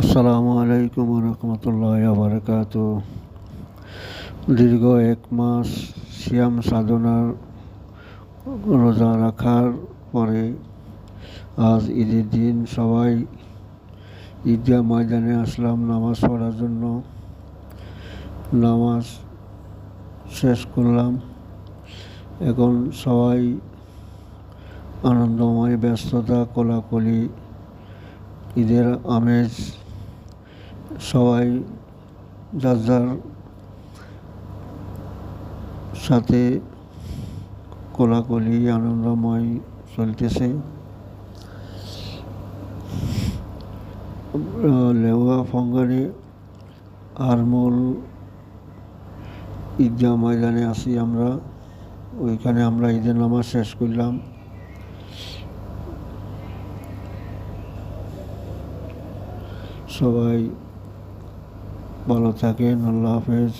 আসসালামু আলাইকুম রহমতুল্লাহ বারকাত। দীর্ঘ 1 মাস সিয়াম সাধনার রোজা রাখার পরে আজ ঈদের দিন সবাই ঈদগাহ ময়দানে আসলাম নামাজ পড়ার জন্য। নামাজ শেষ করলাম। এখন সবাই আনন্দময়, ব্যস্ততা, কোলাকুলি, ঈদের আমেজ, সবাই যার যার সাথে কোলাকুলি আনন্দময় চলতেছে। লেওয়া ফঙ্গানি আরমোল ঈদগাহ ময়দানে আসি আমরা। ওইখানে আমরা ঈদের নামাজ শেষ করলাম। সবাই ভালো থাকেন। আল্লাহ হাফেজ।